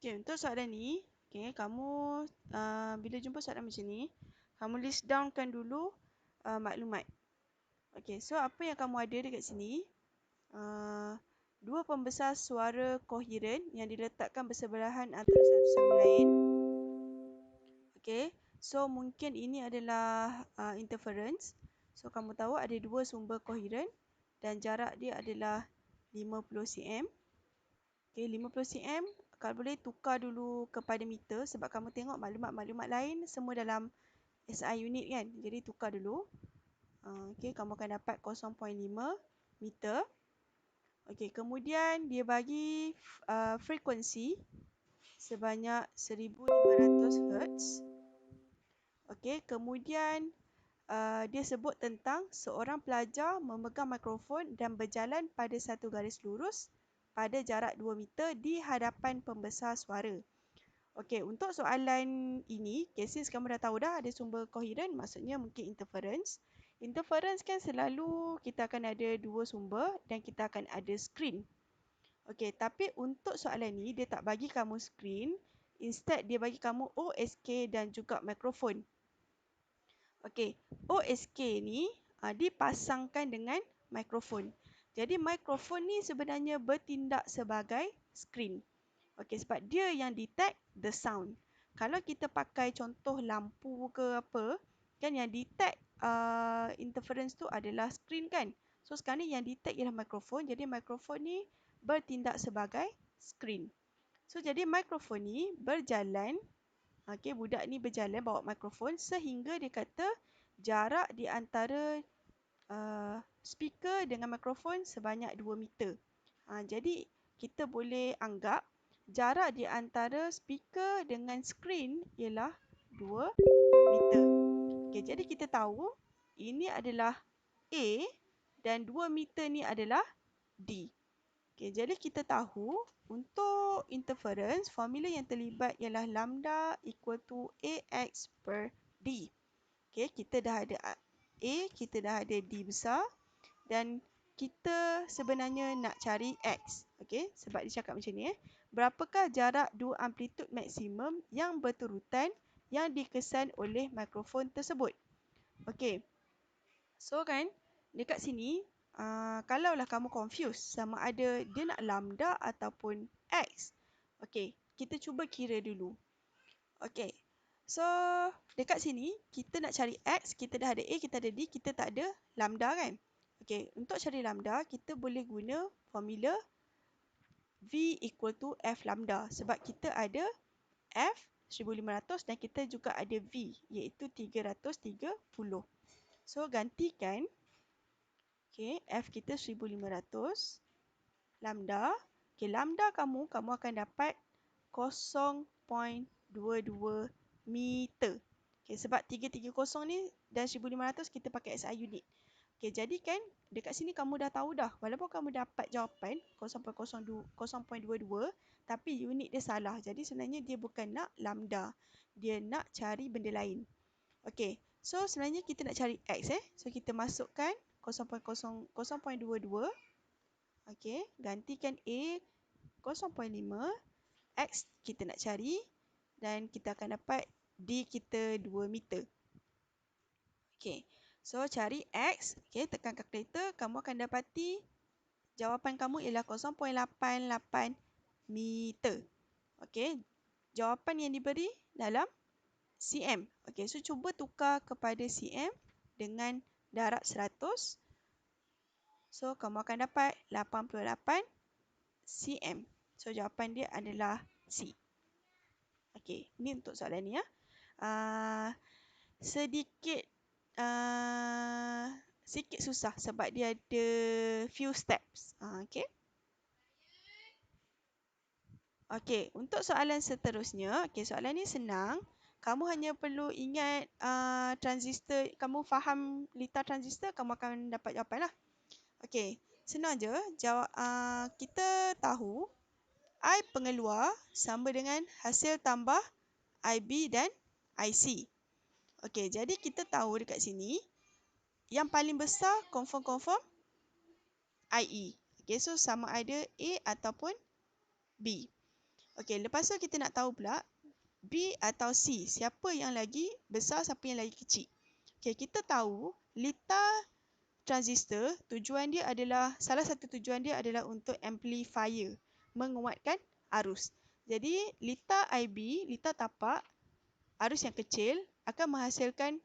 Okay, untuk soalan ni, okay, kamu bila jumpa soalan macam ni, kamu list downkan dulu maklumat. Okay, so apa yang kamu ada dekat sini? Dua pembesar suara koheren yang diletakkan bersebelahan antara satu sama lain. Okay, so mungkin ini adalah interference. So kamu tahu ada dua sumber koheren dan jarak dia adalah 50 cm. Okay, 50 cm. Kalau boleh tukar dulu kepada meter sebab kamu tengok maklumat-maklumat lain semua dalam SI unit kan. Jadi tukar dulu. Okay, kamu akan dapat 0.5 meter. Okay, kemudian dia bagi frekuensi sebanyak 1500 Hz. Okay, kemudian dia sebut tentang seorang pelajar memegang mikrofon dan berjalan pada satu garis lurus pada jarak 2 meter di hadapan pembesar suara. Okey, untuk soalan ini, since kamu dah tahu dah ada sumber koheren, maksudnya mungkin interference. Interference kan selalu kita akan ada dua sumber dan kita akan ada screen. Okey, tapi untuk soalan ni dia tak bagi kamu screen, instead dia bagi kamu OSK dan juga mikrofon. Okey, OSK ni dipasangkan dengan mikrofon. Jadi mikrofon ni sebenarnya bertindak sebagai screen. Okey, sebab dia yang detect the sound. Kalau kita pakai contoh lampu ke apa, kan yang detect interference tu adalah screen kan. So sekarang ni yang detect ialah mikrofon. Jadi mikrofon ni bertindak sebagai screen. So jadi mikrofon ni berjalan. Okey, budak ni berjalan bawa mikrofon sehingga dia kata jarak di antara speaker dengan mikrofon sebanyak 2 meter. Jadi kita boleh anggap jarak di antara speaker dengan skrin ialah 2 meter. Okay, jadi kita tahu ini adalah A dan 2 meter ni adalah D. Okay, jadi kita tahu untuk interference, formula yang terlibat ialah lambda equal to AX per D. Okay, kita dah ada A, kita dah ada D besar dan kita sebenarnya nak cari X. Okay, sebab dia cakap macam ni. Berapakah jarak dua amplitud maksimum yang berturutan yang dikesan oleh mikrofon tersebut? Okay, so kan dekat sini, kalaulah kamu confused sama ada dia nak lambda ataupun X. Okay, kita cuba kira dulu. Okay, so dekat sini kita nak cari X, kita dah ada A, kita ada D, kita tak ada lambda kan? Okay, untuk cari lambda kita boleh guna formula V equal to F lambda sebab kita ada F 1500 dan kita juga ada V iaitu 330. So gantikan, okay, F kita 1500 lambda. Okay, lambda kamu akan dapat 0.22 meter. Okay, sebab 330 ni dan 1500 kita pakai SI unit. Okay, jadi kan dekat sini kamu dah tahu dah. Walaupun kamu dapat jawapan 0.22 tapi unit dia salah. Jadi sebenarnya dia bukan nak lambda. Dia nak cari benda lain. Okay, so sebenarnya kita nak cari X. So kita masukkan 0.22. Okay, gantikan A 0.5. X kita nak cari dan kita akan dapat D kita 2 meter. Okay, so cari X. Okay, tekan kalkulator. Kamu akan dapati jawapan kamu ialah 0.88 meter. Okay, jawapan yang diberi dalam cm. Okay, so cuba tukar kepada cm dengan darab 100. So kamu akan dapat 88 cm. So jawapan dia adalah C. Okay, ini untuk soalan ni ya. Sedikit susah sebab dia ada few steps. Okay. Okay, untuk soalan seterusnya, okay, soalan ni senang. Kamu hanya perlu ingat transistor, kamu faham litar transistor, kamu akan dapat jawapan lah. Okay, senang je. Kita tahu I pengeluar sama dengan hasil tambah IB dan IC. Okay, jadi kita tahu dekat sini, yang paling besar confirm IE. Okay, so sama ada A ataupun B. Okey, lepas tu kita nak tahu pula B atau C, siapa yang lagi besar, siapa yang lagi kecil. Okey, kita tahu litar transistor, salah satu tujuan dia adalah untuk amplifier, menguatkan arus. Jadi litar IB, litar tapak, arus yang kecil akan menghasilkan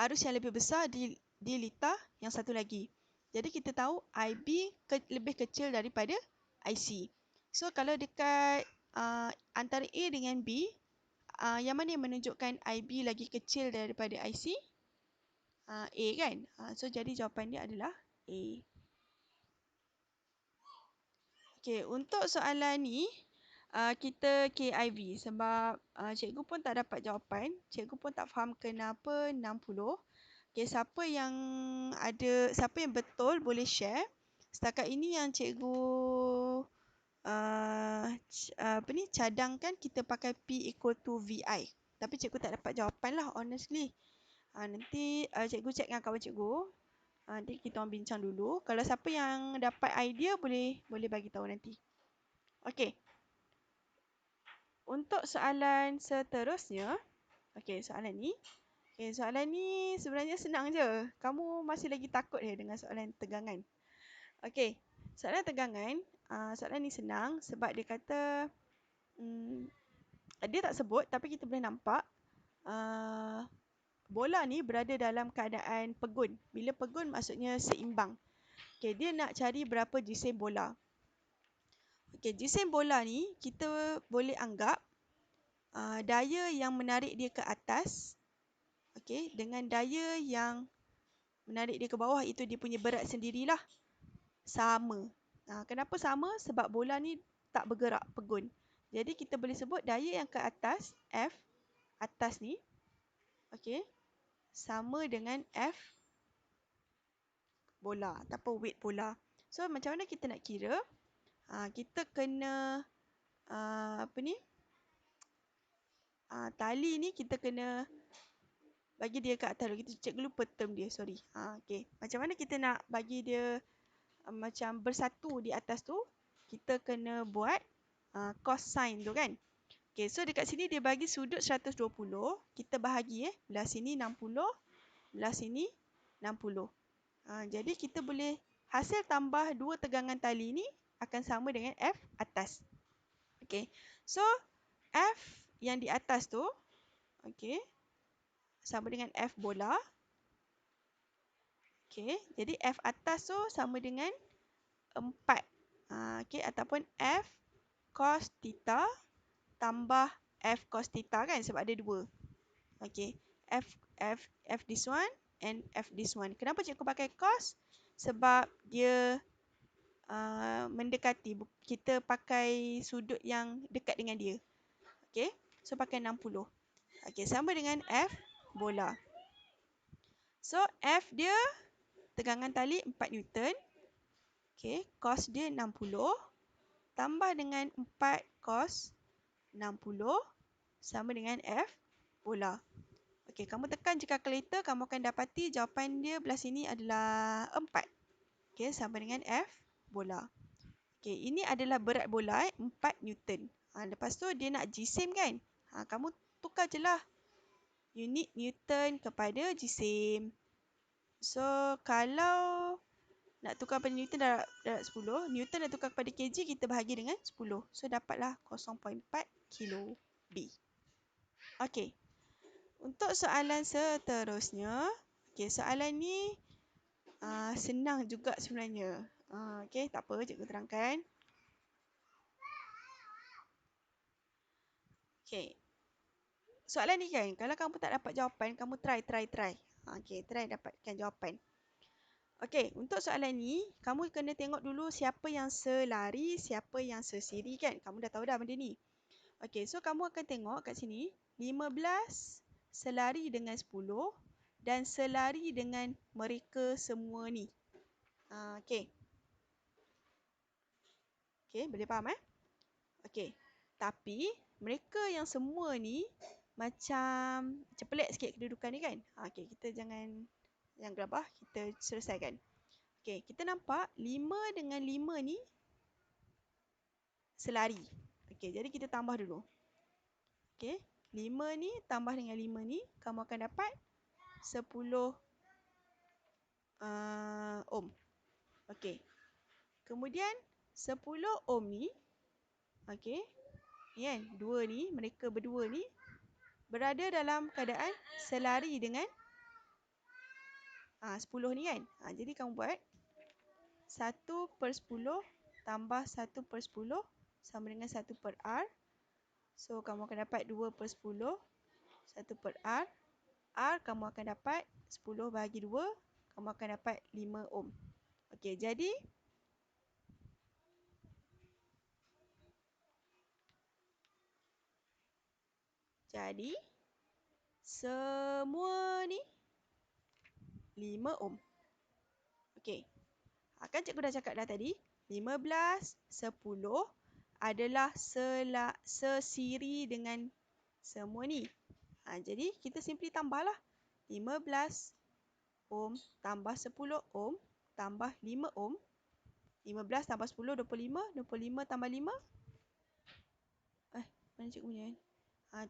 arus yang lebih besar di litar yang satu lagi. Jadi kita tahu IB lebih kecil daripada IC. So kalau dekat antara A dengan B, yang mana yang menunjukkan IB lagi kecil daripada IC? A kan? So jadi jawapan dia adalah A. Okey, untuk soalan ni kita KIV sebab cikgu pun tak dapat jawapan. Cikgu pun tak faham kenapa 60. Okey, siapa yang betul boleh share. Setakat ini yang cikgu cadangkan kita pakai P equal to VI. Tapi cikgu tak dapat jawapan lah honestly. Nanti cikgu check dengan kawan cikgu. Nanti kita orang bincang dulu. Kalau siapa yang dapat idea boleh bagi tahu nanti. Okey. Untuk soalan seterusnya, okey, soalan ni sebenarnya senang je. Kamu masih lagi takut dengan soalan tegangan. Okey, soalan tegangan, soalan ni senang sebab dia kata dia tak sebut tapi kita boleh nampak bola ni berada dalam keadaan pegun. Bila pegun maksudnya seimbang. Okey, dia nak cari berapa jisim bola. Okey, jisim bola ni kita boleh anggap daya yang menarik dia ke atas, okey, dengan daya yang menarik dia ke bawah, itu dia punya berat sendirilah sama. Kenapa sama? Sebab bola ni tak bergerak, pegun. Jadi kita boleh sebut daya yang ke atas, F atas ni, okey, sama dengan F bola ataupun weight bola. So macam mana kita nak kira? Kita kena tali ni kita kena bagi dia ke atas. Kita cikgu lupa term dia, sorry. Okey. Macam mana kita nak bagi dia macam bersatu di atas tu? Kita kena buat cos sign tu kan. Okey, so dekat sini dia bagi sudut 120. Kita bahagi belah sini 60, belah sini 60. Jadi kita boleh hasil tambah dua tegangan tali ni akan sama dengan F atas. Okey. So F yang di atas tu, okey, sama dengan F bola. Okey, jadi F atas tu sama dengan 4. Okey, ataupun F cos theta tambah F cos theta kan, sebab ada 2. Okey, F this one and F this one. Kenapa cikgu pakai cos? Sebab dia mendekati, kita pakai sudut yang dekat dengan dia. Okey, so pakai 60. Okey, sama dengan F bola. So F dia tegangan tali 4 Newton. Okey, cos dia 60 tambah dengan 4 cos 60 sama dengan F bola. Okey, kamu tekan je kalkulator, kamu akan dapati jawapan dia belah sini adalah 4. Okey, sama dengan F bola. Okey, ini adalah berat bola 4 Newton. Lepas tu dia nak jisim kan? Kamu tukar je lah unit Newton kepada jisim. So kalau nak tukar pada Newton darab 10, Newton nak tukar kepada kg, kita bahagi dengan 10. So dapatlah 0.4 kilo B. Okey. Untuk soalan seterusnya, okey, soalan ni senang juga sebenarnya. Okey, tak apa, cikgu terangkan. Okey. Soalan ni kan, kalau kamu tak dapat jawapan, kamu try. Okey, try dapatkan jawapan. Okey, untuk soalan ni, kamu kena tengok dulu siapa yang selari, siapa yang sesiri kan. Kamu dah tahu dah benda ni. Okey, so kamu akan tengok kat sini, 15 selari dengan 10 dan selari dengan mereka semua ni. Okey. Okey, boleh faham Okey. Tapi, mereka yang semua ni, macam pelik sikit kedudukan ni kan. Okey, kita jangan gelabah, kita selesaikan. Okey, kita nampak 5 dengan 5 ni selari. Okey, jadi kita tambah dulu. Okey, 5 ni tambah dengan 5 ni, kamu akan dapat 10 ohm. Okey. Kemudian 10 ohm ni, okey, ni kan, dua ni, mereka berdua ni berada dalam keadaan selari dengan 10 ni kan. Jadi kamu buat 1/10 tambah 1/10 sama dengan 1/R. So, kamu akan dapat 2/10, 1/R. R kamu akan dapat 10 bahagi 2, kamu akan dapat 5 ohm. Okey, jadi semua ni 5 ohm. Okey. Kan cikgu dah cakap dah tadi, 15, 10 adalah sesiri dengan semua ni. Jadi kita simply tambahlah. 15 ohm tambah 10 ohm tambah 5 ohm. 15 tambah 10, 25. 25 tambah 5. Mana cikgu punya?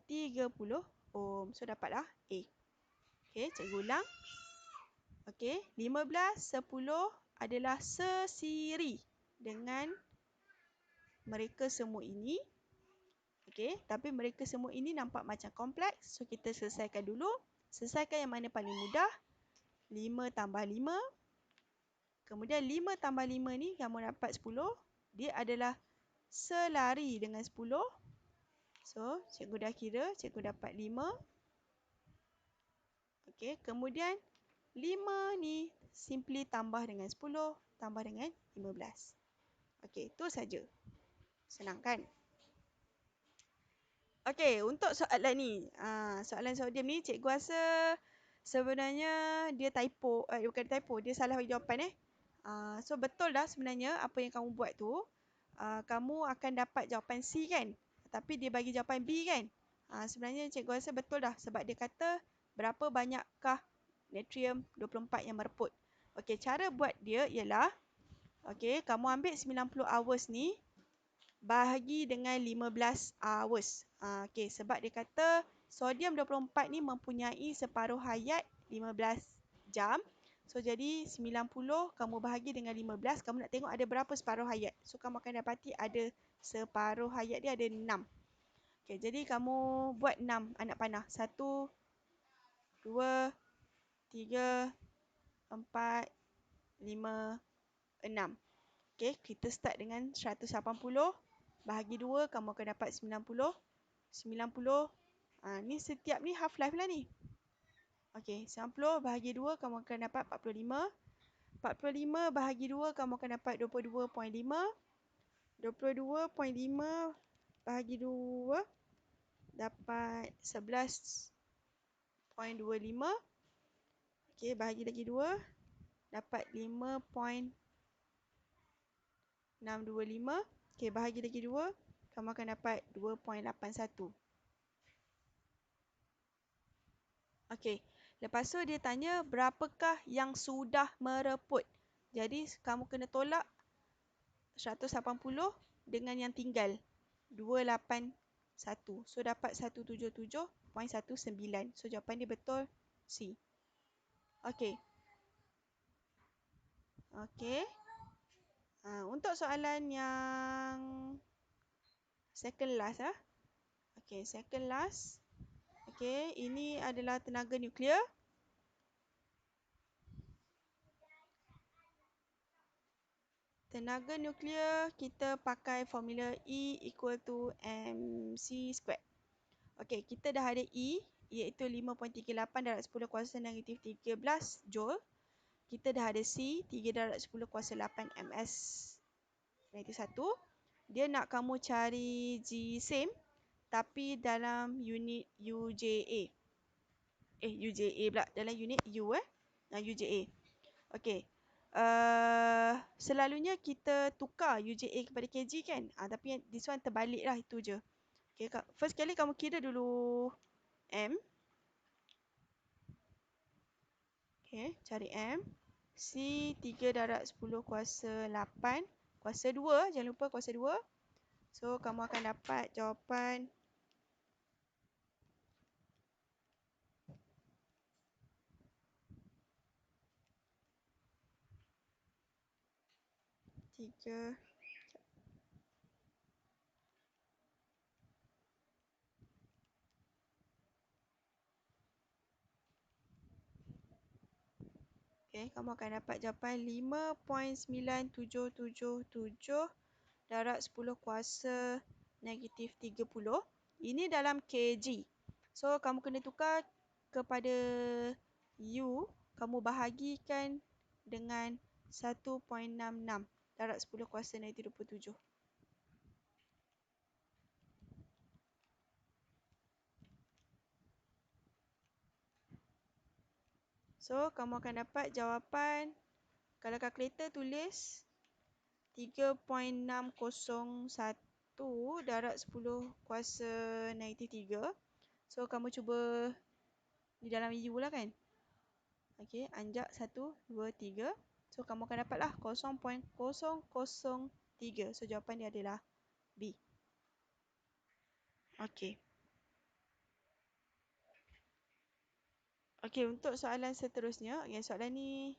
30 ohm. So, dapatlah A. Okey, cikgu ulang. Okey, 15, 10 adalah sesiri dengan mereka semua ini. Okey, tapi mereka semua ini nampak macam kompleks. So, kita selesaikan dulu. Selesaikan yang mana paling mudah. 5 tambah 5. Kemudian 5 tambah 5 ni kamu dapat 10. Dia adalah selari dengan 10. So, cikgu dah kira. Cikgu dapat 5. Okey, kemudian 5 ni simply tambah dengan 10. Tambah dengan 15. Okey, itu saja. Senang kan? Okey, untuk soalan ni. Soalan sodium ni cikgu rasa sebenarnya dia typo. Bukan typo, dia salah bagi jawapan. So, betul dah sebenarnya apa yang kamu buat tu. Kamu akan dapat jawapan C kan? Tapi dia bagi jawapan B kan? Sebenarnya cikgu rasa betul dah. Sebab dia kata berapa banyakkah natrium 24 yang mereput. Okey, cara buat dia ialah, okey, kamu ambil 90 hours ni bahagi dengan 15 hours. Okey, sebab dia kata sodium 24 ni mempunyai separuh hayat 15 jam. So, jadi 90 kamu bahagi dengan 15, kamu nak tengok ada berapa separuh hayat. So, kamu akan dapati ada separuh hayat dia ada 6. Okey, jadi kamu buat 6 anak panah. 1, 2, 3, 4, 5, 6. Okey, kita start dengan 180 bahagi 2, kamu akan dapat 90. 90, ni setiap ni half life lah ni. Okey, 90 bahagi 2, kamu akan dapat 45. 45 bahagi 2, kamu akan dapat 22.5. 22.5 bahagi 2, dapat 11.25. Okey, bahagi lagi 2, dapat 5.625. Okey, bahagi lagi 2, kamu akan dapat 2.81. Okey, lepas tu dia tanya berapakah yang sudah mereput. Jadi, kamu kena tolak 180 dengan yang tinggal 281. So, dapat 177.19. So, jawapan dia betul C. Okey. Okey. Untuk soalan yang second last. Okey, second last. Okey, ini adalah tenaga nuklear. Tenaga nuklear kita pakai formula E equal to mc². Okey, kita dah ada E iaitu 5.38 darab 10 kuasa negatif 13 Joule. Kita dah ada C 3 darab 10 kuasa 8 ms negatif 1. Dia nak kamu cari G same tapi dalam unit UJA. UJA pula. Dalam unit U UJA. Okey. Selalunya kita tukar UJA kepada kg kan. Tapi this one terbalik lah, itu je. Okay, first kali kamu kira dulu M. Okay, cari M. C 3 darab 10 kuasa 8. Kuasa 2, jangan lupa kuasa 2. So, kamu akan dapat jawapan 3. Okay, kamu akan dapat jawapan 5.9777 darab 10 kuasa negatif 30. Ini dalam kg. So, kamu kena tukar kepada U. Kamu bahagikan dengan 1.66 darab 10 kuasa negatif 27. So, kamu akan dapat jawapan, kalau kalkulator tulis 3.601 darab 10 kuasa negatif 3. So, kamu cuba di dalam U lah kan. Okey, anjak 1, 2, 3. So, kamu akan dapatlah 0.003. So, jawapan dia adalah B. Okey. Okey, untuk soalan seterusnya, soalan ni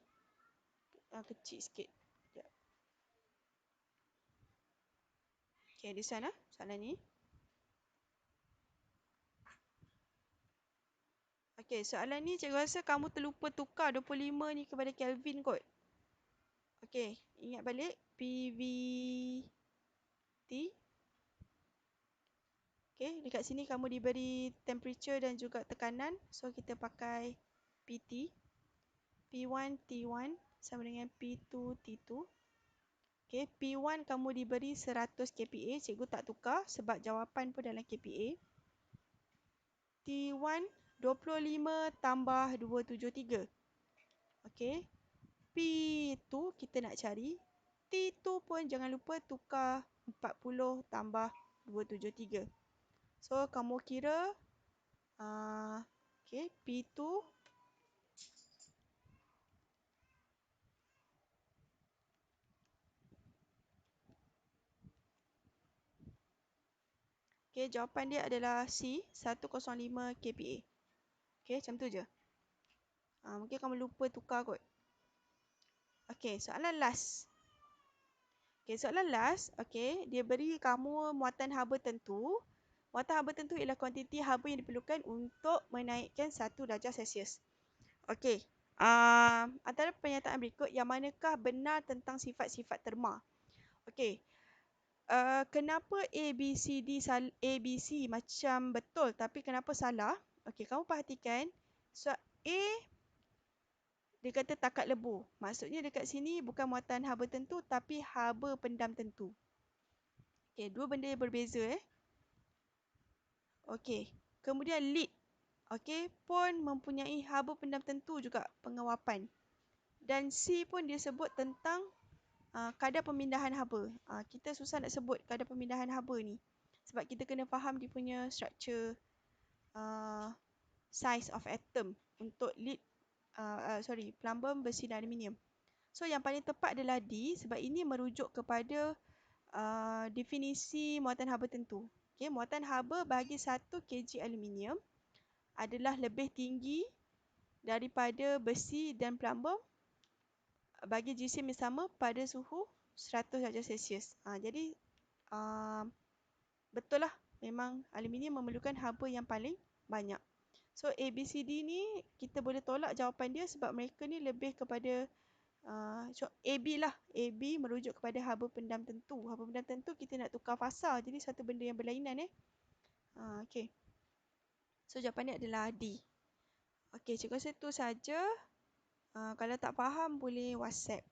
kecil sikit. Sekejap. Okey, di sana soalan ni. Okey, soalan ni cikgu rasa kamu terlupa tukar 25 ni kepada Kelvin kot. Okey, ingat balik PVT. Okey, dekat sini kamu diberi temperature dan juga tekanan. So, kita pakai PT. P1 T1 sama dengan P2 T2. Okey, P1 kamu diberi 100 kPa. Cikgu tak tukar sebab jawapan pun dalam kPa. T1 25 tambah 273. Okey. P2 kita nak cari. T2 pun jangan lupa tukar 40 tambah 273. So, kamu kira okey, P2 okey, jawapan dia adalah C, 105 kPa. Okey, macam tu je. Mungkin kamu lupa tukar kot. Okey, soalan last. Okey, soalan last. Okey, dia beri kamu muatan haba tentu. Muatan haba tentu ialah kuantiti haba yang diperlukan untuk menaikkan 1 darjah Celsius. Okey. Antara pernyataan berikut yang manakah benar tentang sifat-sifat terma? Okey. Kenapa ABC macam betul tapi kenapa salah? Okey, kamu perhatikan. So, A dia kata takat lebu. Maksudnya dekat sini bukan muatan haba tentu tapi haba pendam tentu. Okey, dua benda yang berbeza Okey, kemudian lead. Okey, pun mempunyai haba pendam tentu juga pengawapan. Dan C pun dia sebut tentang kadar pemindahan haba. Kita susah nak sebut kadar pemindahan haba ni. Sebab kita kena faham dia punya structure size of atom untuk lead plumbum, besi dan aluminium. So yang paling tepat adalah D sebab ini merujuk kepada definisi muatan haba tentu. Okay, muatan haba bagi 1 kg aluminium adalah lebih tinggi daripada besi dan plumbum bagi jisim yang sama pada suhu 100 darjah Celsius. Jadi betul lah, memang aluminium memerlukan haba yang paling banyak. So ABCD ni kita boleh tolak jawapan dia sebab mereka ni lebih kepada AB lah. AB merujuk kepada haba pendam tentu. Haba pendam tentu kita nak tukar fasa. Jadi satu benda yang berlainan Okay. So jawapan dia adalah D. Okay, cikgu rasa itu saja. Kalau tak faham boleh WhatsApp.